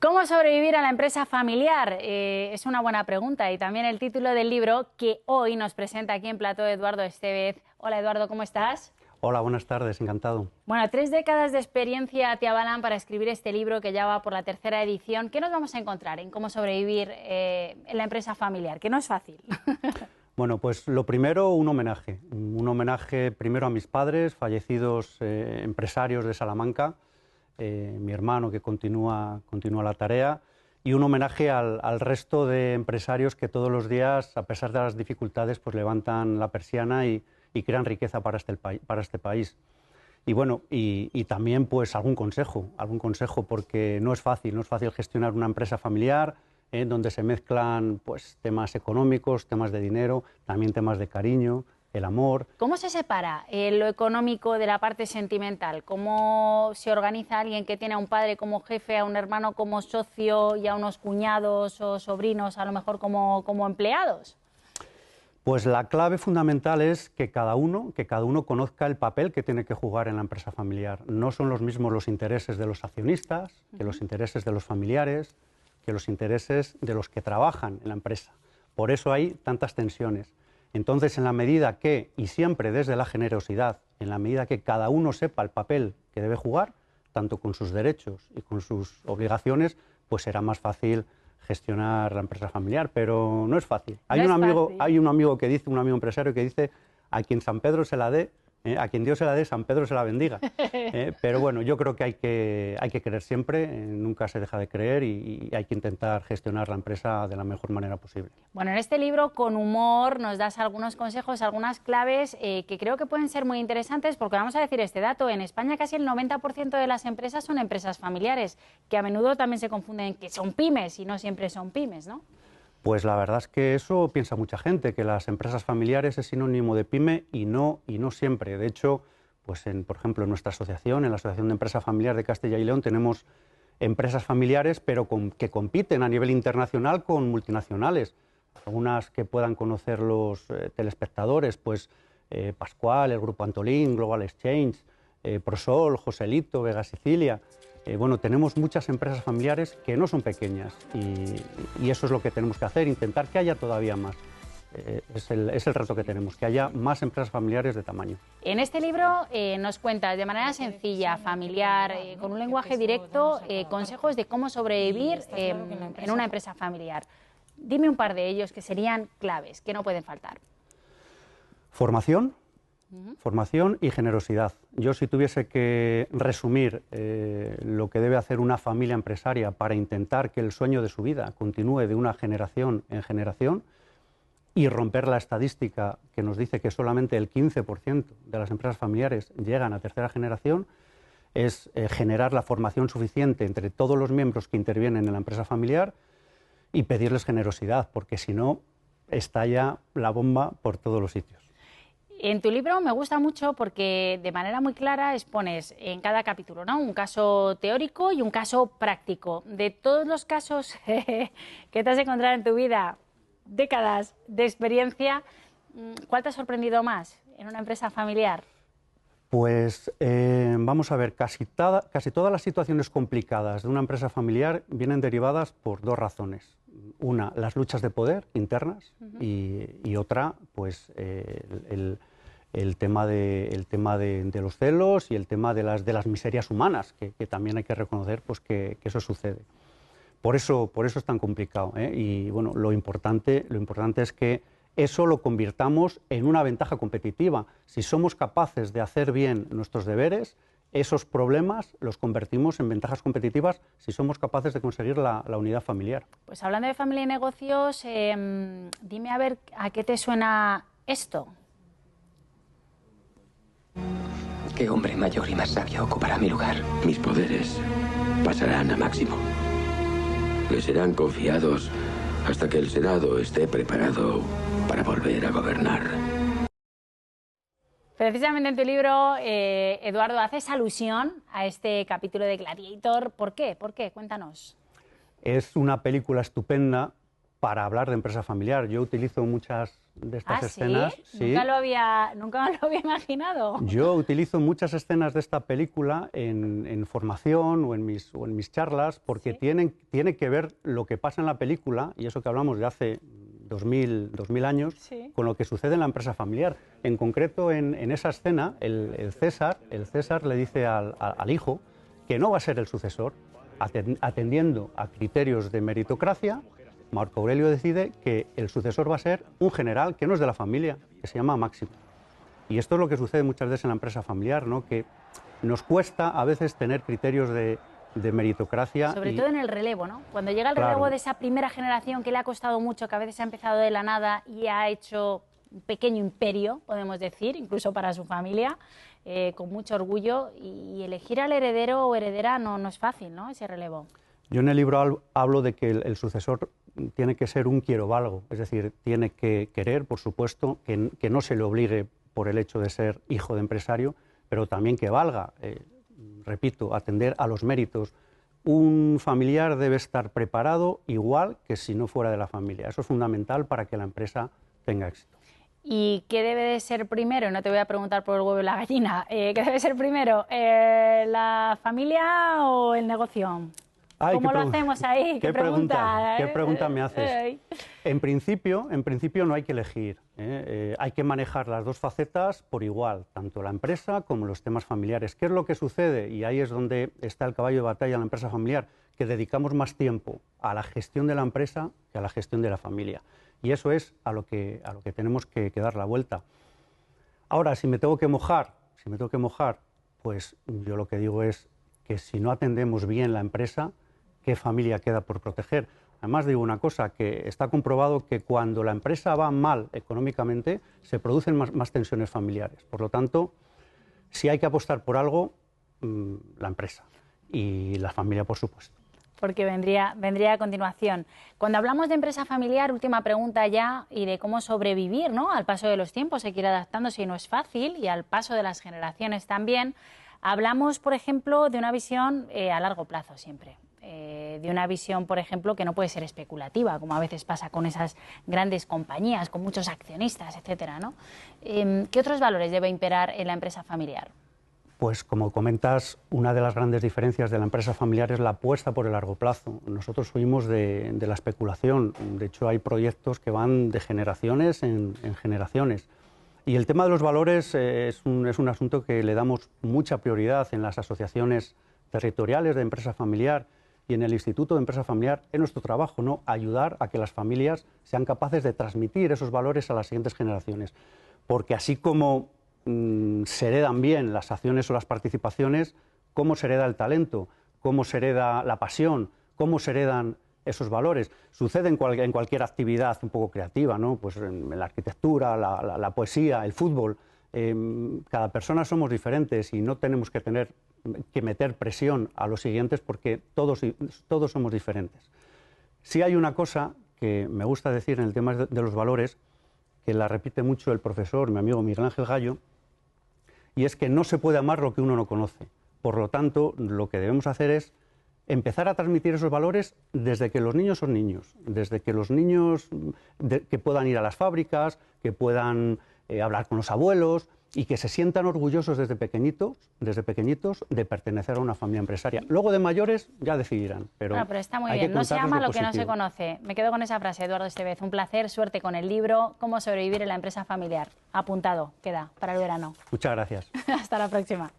¿Cómo sobrevivir a la empresa familiar? Es una buena pregunta y también el título del libro que hoy nos presenta aquí en plató Eduardo Estevez. Hola Eduardo, ¿cómo estás? Hola, buenas tardes, encantado. Bueno, 3 décadas de experiencia te avalan para escribir este libro que ya va por la tercera edición. ¿Qué nos vamos a encontrar en cómo sobrevivir en la empresa familiar? Que no es fácil. Bueno, pues lo primero, un homenaje primero a mis padres, fallecidos empresarios de Salamanca, mi hermano que continúa la tarea, y un homenaje al resto de empresarios que todos los días, a pesar de las dificultades, pues levantan la persiana y crean riqueza para este país. Y bueno, y también pues algún consejo, porque no es fácil gestionar una empresa familiar, donde se mezclan pues temas económicos, temas de dinero, también temas de cariño, el amor. ¿Cómo se separa lo económico de la parte sentimental? ¿Cómo se organiza alguien que tiene a un padre como jefe, a un hermano como socio y a unos cuñados o sobrinos a lo mejor como empleados? Pues la clave fundamental es que cada uno conozca el papel que tiene que jugar en la empresa familiar. No son los mismos los intereses de los accionistas, que los intereses de los familiares, que los intereses de los que trabajan en la empresa. Por eso hay tantas tensiones. Entonces, en la medida que, y siempre desde la generosidad, en la medida que cada uno sepa el papel que debe jugar, tanto con sus derechos y con sus obligaciones, pues será más fácil gestionar la empresa familiar, pero no es fácil. Hay un amigo empresario que dice: a quien San Pedro se la dé, a quien Dios se la dé, San Pedro se la bendiga. Pero bueno, yo creo que hay que creer siempre, nunca se deja de creer y hay que intentar gestionar la empresa de la mejor manera posible. Bueno, en este libro, con humor, nos das algunos consejos, algunas claves que creo que pueden ser muy interesantes, porque vamos a decir este dato: en España casi el 90% de las empresas son empresas familiares, que a menudo también se confunden que son pymes y no siempre son pymes, ¿no? Pues la verdad es que eso piensa mucha gente, que las empresas familiares es sinónimo de pyme y no siempre. De hecho, pues por ejemplo, en nuestra asociación, en la Asociación de Empresa Familiar de Castilla y León, tenemos empresas familiares, pero que compiten a nivel internacional con multinacionales. Algunas que puedan conocer los telespectadores, pues Pascual, el Grupo Antolín, Global Exchange, Prosol, Joselito, Vega Sicilia. Bueno, tenemos muchas empresas familiares que no son pequeñas y eso es lo que tenemos que hacer, intentar que haya todavía más. Es el reto que tenemos, que haya más empresas familiares de tamaño. En este libro nos cuentas de manera sencilla, familiar, con un lenguaje directo, consejos de cómo sobrevivir en una empresa familiar. Dime un par de ellos que serían claves, que no pueden faltar. Formación y generosidad. Yo, si tuviese que resumir lo que debe hacer una familia empresaria para intentar que el sueño de su vida continúe de una generación en generación y romper la estadística que nos dice que solamente el 15% de las empresas familiares llegan a tercera generación, es generar la formación suficiente entre todos los miembros que intervienen en la empresa familiar y pedirles generosidad, porque si no, estalla la bomba por todos los sitios. En tu libro me gusta mucho porque de manera muy clara expones en cada capítulo, ¿no?, un caso teórico y un caso práctico. De todos los casos que te has encontrado en tu vida, décadas de experiencia, ¿cuál te ha sorprendido más en una empresa familiar? Pues vamos a ver, casi todas las situaciones complicadas de una empresa familiar vienen derivadas por dos razones. Una, las luchas de poder internas y otra, pues el tema de los celos y el tema de las miserias humanas, que también hay que reconocer pues, que eso sucede. Por eso es tan complicado, ¿eh? Y bueno, lo importante es que eso lo convirtamos en una ventaja competitiva. Si somos capaces de hacer bien nuestros deberes, esos problemas los convertimos en ventajas competitivas si somos capaces de conseguir la unidad familiar. Pues hablando de familia y negocios, dime a ver a qué te suena esto. ¿Qué hombre mayor y más sabio ocupará mi lugar? Mis poderes pasarán a Máximo. Le serán confiados hasta que el Senado esté preparado para volver a gobernar. Precisamente en tu libro, Eduardo, haces alusión a este capítulo de Gladiator. ¿Por qué? Cuéntanos. Es una película estupenda para hablar de empresa familiar. Yo utilizo muchas de estas escenas. ¿Sí? Nunca me lo había imaginado. Yo utilizo muchas escenas de esta película en formación o en mis charlas, porque tiene que ver lo que pasa en la película, y eso que hablamos de hace 2000 años, con lo que sucede en la empresa familiar. En concreto, en esa escena, el César le dice al hijo que no va a ser el sucesor. Atendiendo a criterios de meritocracia, Marco Aurelio decide que el sucesor va a ser un general que no es de la familia, que se llama Máximo. Y esto es lo que sucede muchas veces en la empresa familiar, ¿no? Que nos cuesta a veces tener criterios de meritocracia. Sobre todo en el relevo, ¿no? Cuando llega el relevo de esa primera generación que le ha costado mucho, que a veces ha empezado de la nada y ha hecho un pequeño imperio, podemos decir, incluso para su familia, con mucho orgullo, y elegir al heredero o heredera no es fácil, ¿no? Ese relevo. Yo en el libro hablo de que el sucesor tiene que ser un quiero-valgo, es decir, tiene que querer, por supuesto, que no se le obligue por el hecho de ser hijo de empresario, pero también que valga, repito, atender a los méritos. Un familiar debe estar preparado igual que si no fuera de la familia. Eso es fundamental para que la empresa tenga éxito. ¿Y qué debe de ser primero? No te voy a preguntar por el huevo y la gallina. ¿Qué debe ser primero? ¿La familia o el negocio? Ay, ¿Cómo lo hacemos ahí? ¿Qué pregunta me haces? En principio no hay que elegir. Hay que manejar las dos facetas por igual, tanto la empresa como los temas familiares. ¿Qué es lo que sucede? Y ahí es donde está el caballo de batalla en la empresa familiar, que dedicamos más tiempo a la gestión de la empresa que a la gestión de la familia. Y eso es a lo que tenemos que dar la vuelta. Ahora, si me tengo que mojar, pues yo lo que digo es que si no atendemos bien la empresa, ¿qué familia queda por proteger? Además digo una cosa, que está comprobado que cuando la empresa va mal económicamente, se producen más tensiones familiares. Por lo tanto, si hay que apostar por algo, la empresa y la familia, por supuesto. Porque vendría a continuación. Cuando hablamos de empresa familiar, última pregunta ya, y de cómo sobrevivir, ¿no? Al paso de los tiempos, hay que ir adaptándose y no es fácil, y al paso de las generaciones también. Hablamos, por ejemplo, de una visión a largo plazo siempre. De una visión, por ejemplo, que no puede ser especulativa, como a veces pasa con esas grandes compañías, con muchos accionistas, etcétera, ¿no? ¿Qué otros valores debe imperar en la empresa familiar? Pues como comentas, una de las grandes diferencias de la empresa familiar es la apuesta por el largo plazo. Nosotros huimos de la especulación. De hecho, hay proyectos que van de generaciones en generaciones. Y el tema de los valores es un asunto que le damos mucha prioridad en las asociaciones territoriales de empresa familiar y en el Instituto de Empresa Familiar. Es nuestro trabajo, ¿no?, ayudar a que las familias sean capaces de transmitir esos valores a las siguientes generaciones. Porque así como se heredan bien las acciones o las participaciones, cómo se hereda el talento, cómo se hereda la pasión, cómo se heredan esos valores. Sucede en cualquier actividad un poco creativa, ¿no? Pues en la arquitectura, la poesía, el fútbol. Cada persona somos diferentes y no tenemos que meter presión a los siguientes porque todos somos diferentes. Sí hay una cosa que me gusta decir en el tema de los valores, que la repite mucho el profesor, mi amigo Miguel Ángel Gallo, y es que no se puede amar lo que uno no conoce. Por lo tanto, lo que debemos hacer es empezar a transmitir esos valores desde que los niños son niños, desde que los niños que puedan ir a las fábricas, que puedan hablar con los abuelos y que se sientan orgullosos desde pequeñitos de pertenecer a una familia empresaria. Luego de mayores ya decidirán. Pero está muy bien, no se ama lo que no se conoce. Me quedo con esa frase, Eduardo Estevez. Un placer, suerte con el libro Cómo sobrevivir en la empresa familiar. Apuntado, queda para el verano. Muchas gracias. Hasta la próxima.